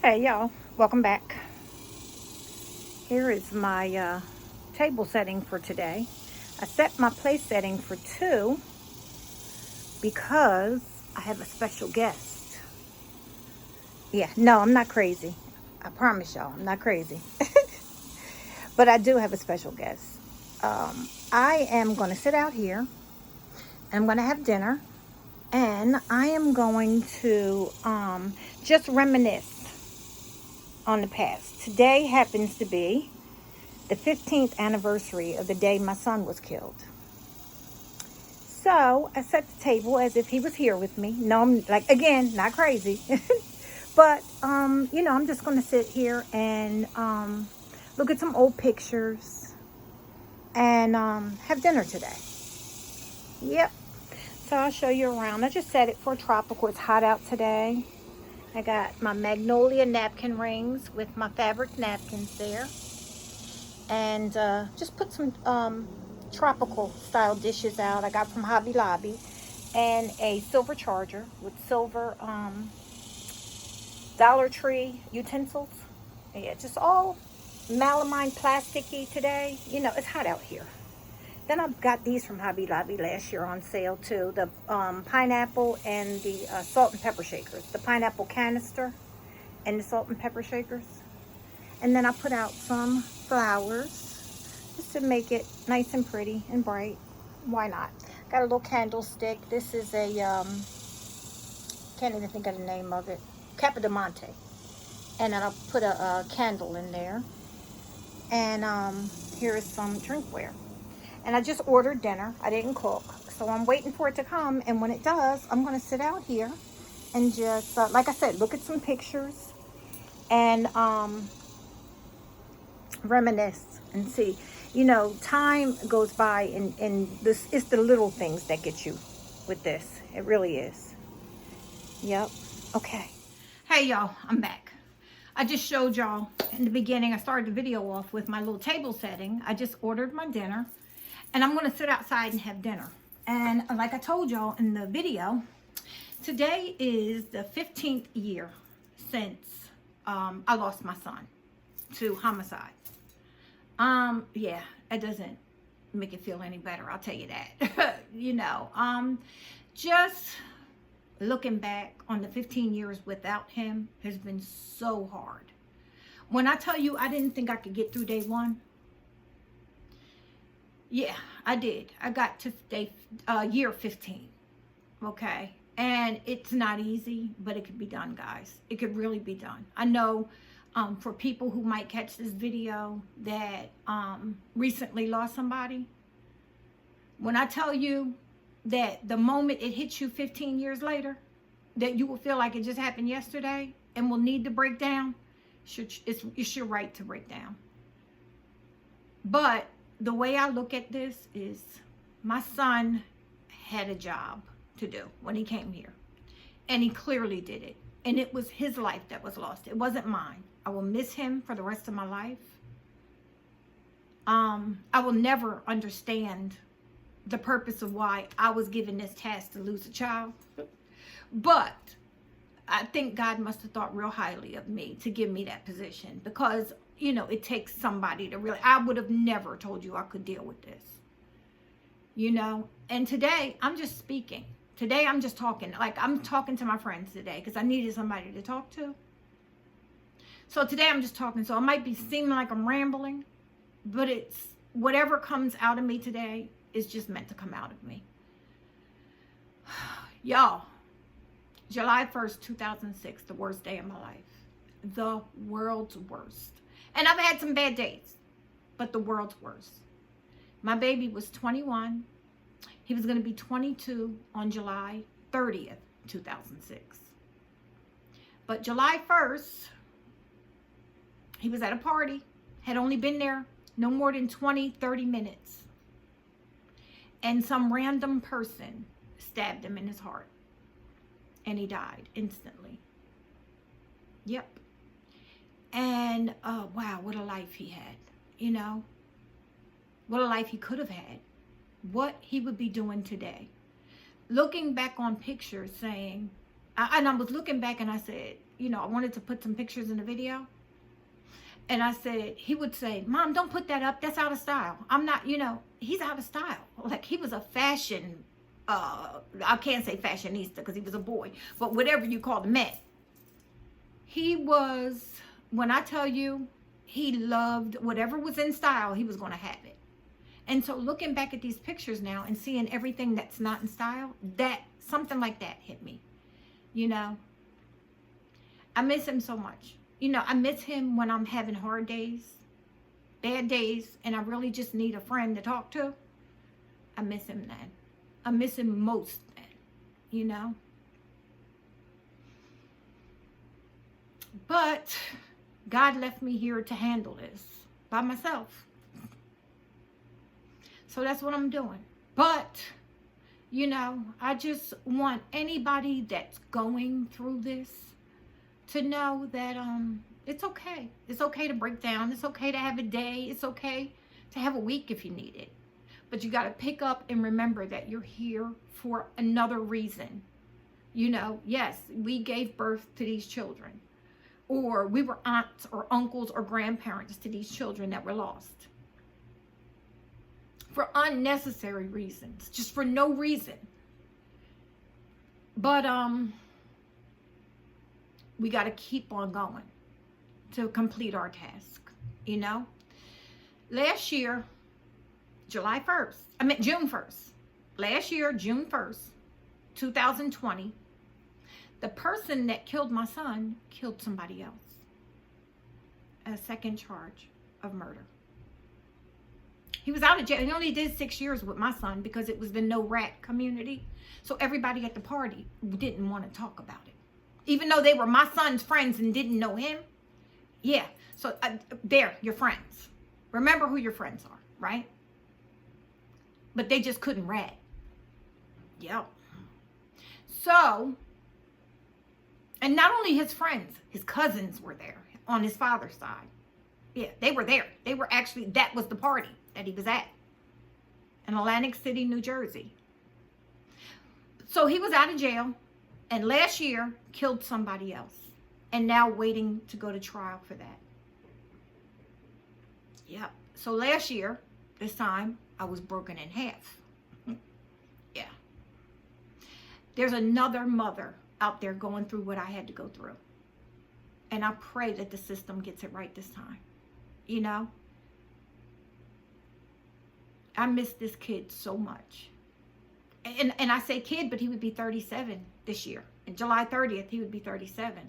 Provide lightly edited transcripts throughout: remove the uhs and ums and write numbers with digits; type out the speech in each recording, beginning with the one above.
Hey y'all, welcome back. Here is my table setting for today. I set my place setting for 2 because I have a special guest. Yeah, no, I'm not crazy. I promise y'all, I'm not crazy. But I do have a special guest. I am going to sit out here. I'm going to have dinner. And I am going to just reminisce on the past. Today happens to be the 15th anniversary of the day my son was killed. So I set the table as if he was here with me. No, I'm like, again, not crazy. But, I'm just going to sit here and look at some old pictures and have dinner today. Yep. So I'll show you around. I just set it for tropical. It's hot out today. I got my magnolia napkin rings with my fabric napkins there. And just put some tropical style dishes out I got from Hobby Lobby, and a silver charger with silver Dollar Tree utensils. Yeah, just all melamine plasticky today. It's hot out here. Then I've got these from Hobby Lobby last year on sale too. The pineapple and the salt and pepper shakers. The pineapple canister and the salt and pepper shakers. And then I put out some flowers just to make it nice and pretty and bright. Why not? Got a little candlestick. This is a can't even think of the name of it. Capodimonte. And then I'll put a candle in there. And here is some drinkware. And I just ordered dinner. I didn't cook, so I'm waiting for it to come. And when it does, I'm going to sit out here and just, like I said, look at some pictures and reminisce and see. Time goes by, and this it's the little things that get you with this. It really is. Yep. Okay. Hey y'all, I'm back. I just showed y'all in the beginning. I started the video off with my little table setting. I just ordered my dinner, and I'm going to sit outside and have dinner. And like I told y'all in the video, today is the 15th year since I lost my son to homicide. Yeah, it doesn't make it feel any better, I'll tell you that. Just looking back on the 15 years without him has been so hard. When I tell you I didn't think I could get through day 1, yeah, I did. I got to year 15, okay? And it's not easy, but it could be done, guys. It could really be done. I know for people who might catch this video that recently lost somebody, when I tell you that the moment it hits you 15 years later, that you will feel like it just happened yesterday and will need to break down, it's your right to break down. But the way I look at this is my son had a job to do when he came here, and he clearly did it. And it was his life that was lost. It wasn't mine. I will miss him for the rest of my life. I will never understand the purpose of why I was given this task to lose a child. But I think God must have thought real highly of me to give me that position, because, it takes somebody to really, I would have never told you I could deal with this, And today I'm just speaking. Today I'm just talking. Like, I'm talking to my friends today because I needed somebody to talk to. So today I'm just talking. So it might be seeming like I'm rambling, but it's whatever comes out of me today is just meant to come out of me. Y'all, July 1st, 2006, the worst day of my life. The world's worst. And I've had some bad days, but the world's worst. My baby was 21. He was going to be 22 on July 30th, 2006. But July 1st, he was at a party, had only been there no more than 20, 30 minutes. And some random person stabbed him in his heart. And he died instantly. Yep. And wow, what a life he had, What a life he could have had. What he would be doing today. Looking back on pictures saying, And I was looking back and I said, you know, I wanted to put some pictures in the video. And I said, he would say, Mom, don't put that up. That's out of style. I'm not, you know, he's out of style. Like, he was a fashion, I can't say fashionista because he was a boy, but whatever you call the man. He was, when I tell you, he loved whatever was in style, he was going to have it. And so looking back at these pictures now and seeing everything that's not in style, that, something like that hit me. You know, I miss him so much. You know, I miss him when I'm having hard days, bad days, and I really just need a friend to talk to. I miss him then. I miss him most then, you know. But God left me here to handle this by myself. So that's what I'm doing. But, you know, I just want anybody that's going through this to know that it's okay. It's okay to break down. It's okay to have a day. It's okay to have a week if you need it. But you got to pick up and remember that you're here for another reason. You know, yes, we gave birth to these children. Or we were aunts or uncles or grandparents to these children that were lost. For unnecessary reasons. Just for no reason. But, we got to keep on going to complete our task, you know. Last year, June 1st. Last year, June 1st, 2020, the person that killed my son killed somebody else. A second charge of murder. He was out of jail. He only did 6 years with my son because it was the no rat community. So everybody at the party didn't want to talk about it. Even though they were my son's friends and didn't know him. Yeah. So they're your friends. Remember who your friends are, right? But they just couldn't rat. Yep. So, and not only his friends, his cousins were there on his father's side. Yeah, they were there. They were actually, that was the party that he was at in Atlantic City, New Jersey. So he was out of jail. And last year, killed somebody else. And now waiting to go to trial for that. Yep. So last year, this time, I was broken in half. Yeah. There's another mother out there going through what I had to go through. And I pray that the system gets it right this time. You know? I miss this kid so much. And I say kid, but he would be 37 this year. And July 30th, he would be 37.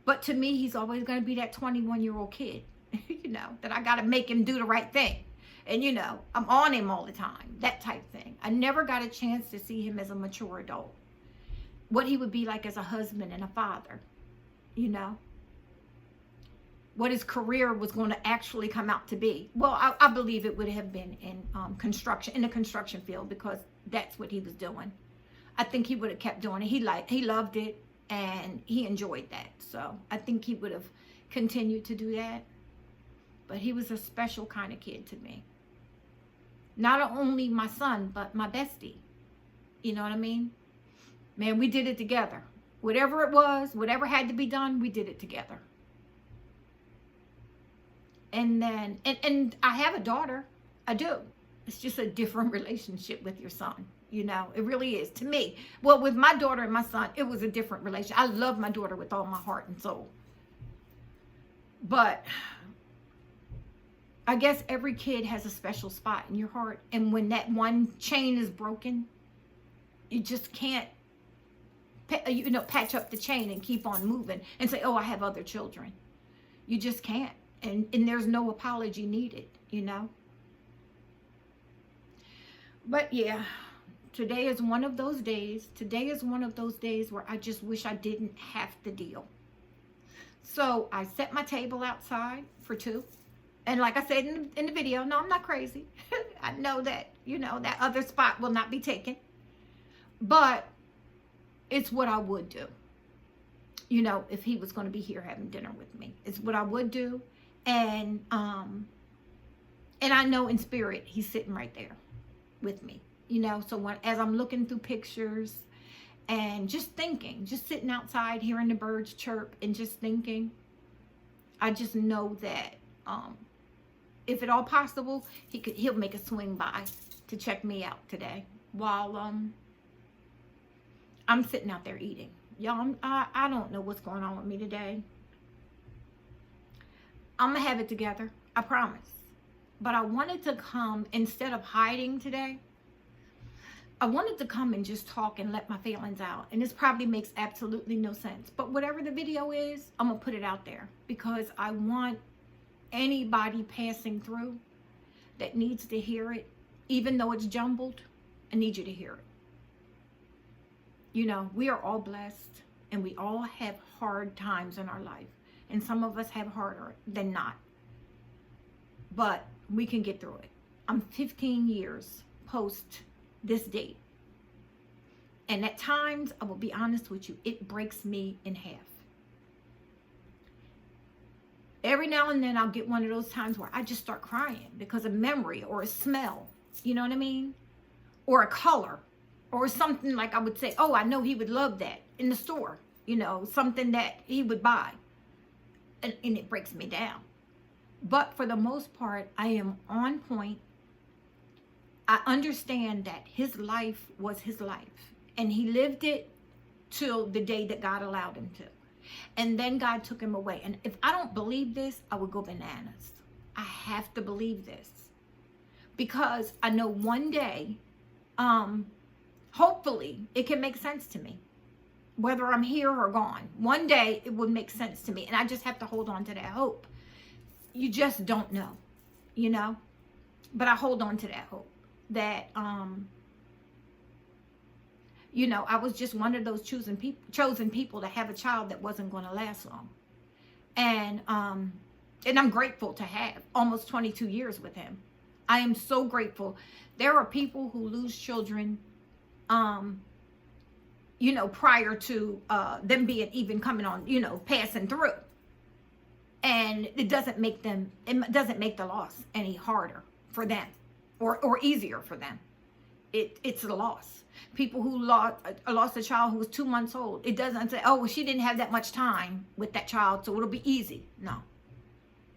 But to me, he's always going to be that 21-year-old kid, you know, that I got to make him do the right thing. And, you know, I'm on him all the time, that type thing. I never got a chance to see him as a mature adult. What he would be like as a husband and a father, you know. What his career was going to actually come out to be. Well, I believe it would have been in construction, in the construction field, because that's what he was doing. I think he would have kept doing it. He loved it and he enjoyed that. So I think he would have continued to do that. But he was a special kind of kid to me. Not only my son, but my bestie. You know what I mean? Man, we did it together. Whatever it was, whatever had to be done, we did it together. And then, and I have a daughter. I do. It's just a different relationship with your son. You know, it really is to me. Well, with my daughter and my son, it was a different relationship. I love my daughter with all my heart and soul. But I guess every kid has a special spot in your heart. And when that one chain is broken, you just can't, you know, patch up the chain and keep on moving and say, oh, I have other children. You just can't. And there's no apology needed, you know. But yeah, today is one of those days. Today is one of those days where I just wish I didn't have to deal. So I set my table outside for 2. And like I said in the video, no, I'm not crazy. I know that, you know, that other spot will not be taken. But it's what I would do. You know, if he was going to be here having dinner with me. It's what I would do. And I know in spirit, he's sitting right there with me, you know. So as I'm looking through pictures and just thinking, just sitting outside, hearing the birds chirp and just thinking, I just know that if at all possible, he'll make a swing by to check me out today while I'm sitting out there eating. Y'all, I don't know what's going on with me today. I'm gonna have it together, I promise. But I wanted to come, instead of hiding today, I wanted to come and just talk and let my feelings out. And this probably makes absolutely no sense. But whatever the video is, I'm going to put it out there. Because I want anybody passing through that needs to hear it, even though it's jumbled, I need you to hear it. You know, we are all blessed. And we all have hard times in our life. And some of us have harder than not. But we can get through it. I'm 15 years post this date, and at times, I will be honest with you, it breaks me in half. Every now and then I'll get one of those times where I just start crying because of memory or a smell, you know what I mean, or a color or something. Like I would say, oh, I know he would love that in the store, you know, something that he would buy, and it breaks me down. But for the most part, I am on point. I understand that his life was his life, and he lived it till the day that God allowed him to. And then God took him away. And if I don't believe this, I would go bananas. I have to believe this, because I know one day, hopefully it can make sense to me, whether I'm here or gone. One day it would make sense to me, and I just have to hold on to that hope. You just don't know, you know, but I hold on to that hope. That you know, I was just one of those chosen people to have a child that wasn't going to last long, and I'm grateful to have almost 22 years with him. I am so grateful. There are people who lose children, you know, prior to them being even coming on, you know, passing through, and it doesn't make the loss any harder for them. Or easier for them. It's a loss. People who lost a child who was 2 months old, it doesn't say, oh, well, she didn't have that much time with that child, so it'll be easy. No.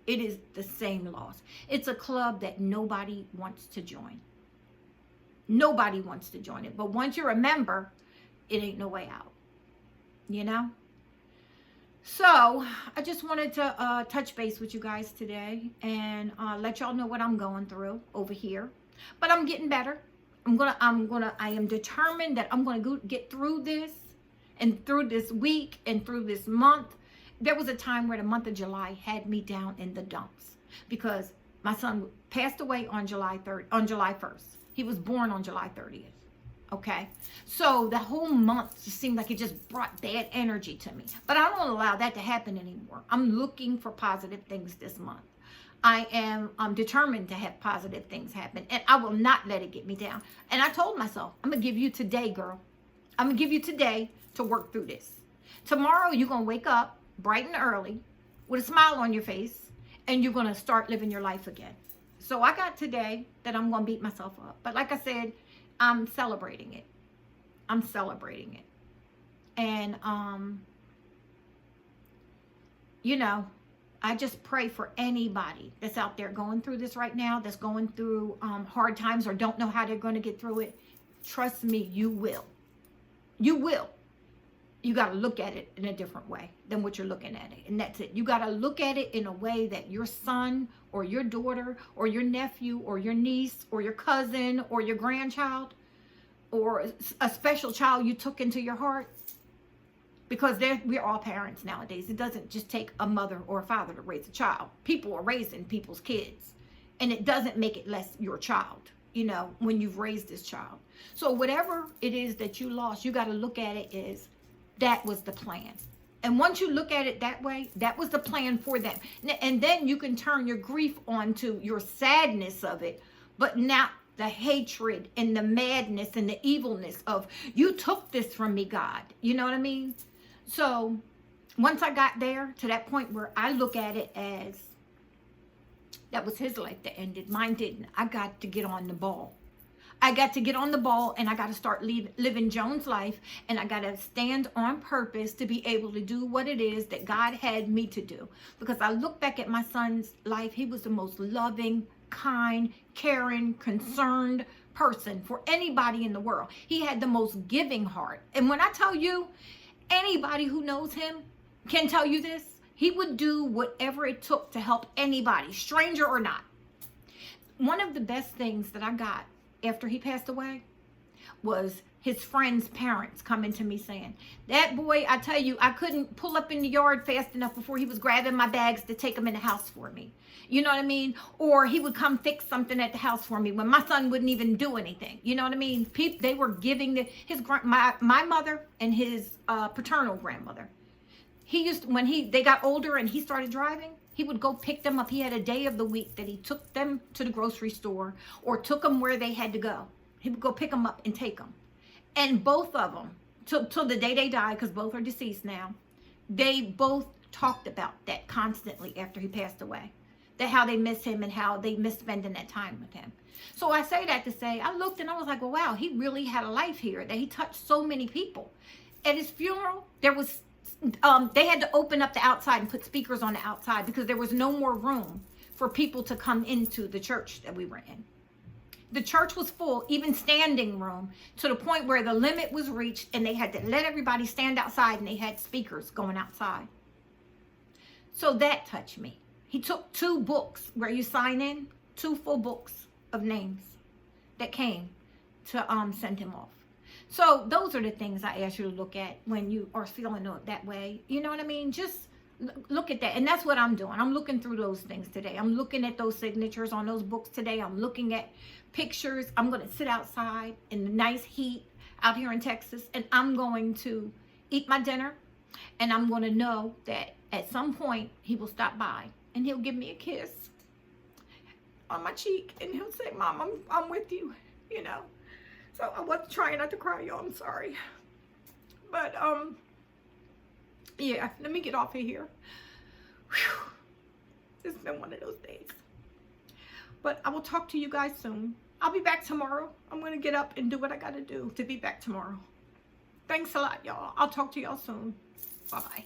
It is the same loss. It's a club that nobody wants to join. Nobody wants to join it. But once you're a member, it ain't no way out. You know? So, I just wanted to touch base with you guys today and let y'all know what I'm going through over here. But I'm getting better. I am determined that I'm gonna get through this, and through this week and through this month. There was a time where the month of July had me down in the dumps because my son passed away on July 1st. He was born on July 30th. Okay, so the whole month just seemed like it just brought bad energy to me. But I don't allow that to happen anymore. I'm looking for positive things this month. I'm determined to have positive things happen, and I will not let it get me down. And I told myself, I'm going to give you today, girl. I'm going to give you today to work through this. Tomorrow, you're going to wake up bright and early with a smile on your face, and you're going to start living your life again. So I got today that I'm going to beat myself up. But like I said, I'm celebrating it. I'm celebrating it. And, you know, I just pray for anybody that's out there going through this right now, that's going through hard times or don't know how they're going to get through it. Trust me, you will. You will. You got to look at it in a different way than what you're looking at it. And that's it. You got to look at it in a way that your son or your daughter or your nephew or your niece or your cousin or your grandchild or a special child you took into your heart, because we're all parents nowadays. It doesn't just take a mother or a father to raise a child. People are raising people's kids, and it doesn't make it less your child, you know, when you've raised this child. So whatever it is that you lost, you got to look at it as that was the plan. And once you look at it that way, that was the plan for them. And then you can turn your grief onto your sadness of it, but not the hatred and the madness and the evilness of, you took this from me, God. You know what I mean? So once I got there to that point where I look at it as that was his life that ended, mine didn't. I got to get on the ball. I got to get on the ball, and I got to start living Joan's life, and I got to stand on purpose to be able to do what it is that God had me to do. Because I look back at my son's life, he was the most loving, kind, caring, concerned person for anybody in the world. He had the most giving heart. And when I tell you, anybody who knows him can tell you this, he would do whatever it took to help anybody, stranger or not. One of the best things that I got after he passed away was his friends' parents coming to me saying, that boy, I tell you, I couldn't pull up in the yard fast enough before he was grabbing my bags to take them in the house for me. You know what I mean? Or he would come fix something at the house for me when my son wouldn't even do anything. You know what I mean? They were giving my mother and his paternal grandmother. He used, when they got older and he started driving, he would go pick them up. He had a day of the week that he took them to the grocery store or took them where they had to go. He would go pick them up and take them. And both of them, till the day they died, because both are deceased now, they both talked about that constantly after he passed away. That how they miss him and how they miss spending that time with him. So I say that to say, I looked and I was like, well, wow, he really had a life here, that he touched so many people. At his funeral, there was they had to open up the outside and put speakers on the outside because there was no more room for people to come into the church that we were in. The church was full, even standing room, to the point where the limit was reached and they had to let everybody stand outside and they had speakers going outside. So that touched me. He took 2 books where you sign in, 2 full books of names that came to send him off. So those are the things I ask you to look at when you are feeling that way. You know what I mean? Just look at that. And that's what I'm doing. I'm looking through those things today. I'm looking at those signatures on those books today. I'm looking at pictures. I'm going to sit outside in the nice heat out here in Texas, and I'm going to eat my dinner, and I'm going to know that at some point he will stop by and he'll give me a kiss on my cheek and he'll say, Mom, I'm with you, you know. So I was trying not to cry, y'all. I'm sorry. But, yeah, let me get off of here. Whew. It's been one of those days. But I will talk to you guys soon. I'll be back tomorrow. I'm going to get up and do what I got to do to be back tomorrow. Thanks a lot, y'all. I'll talk to y'all soon. Bye-bye.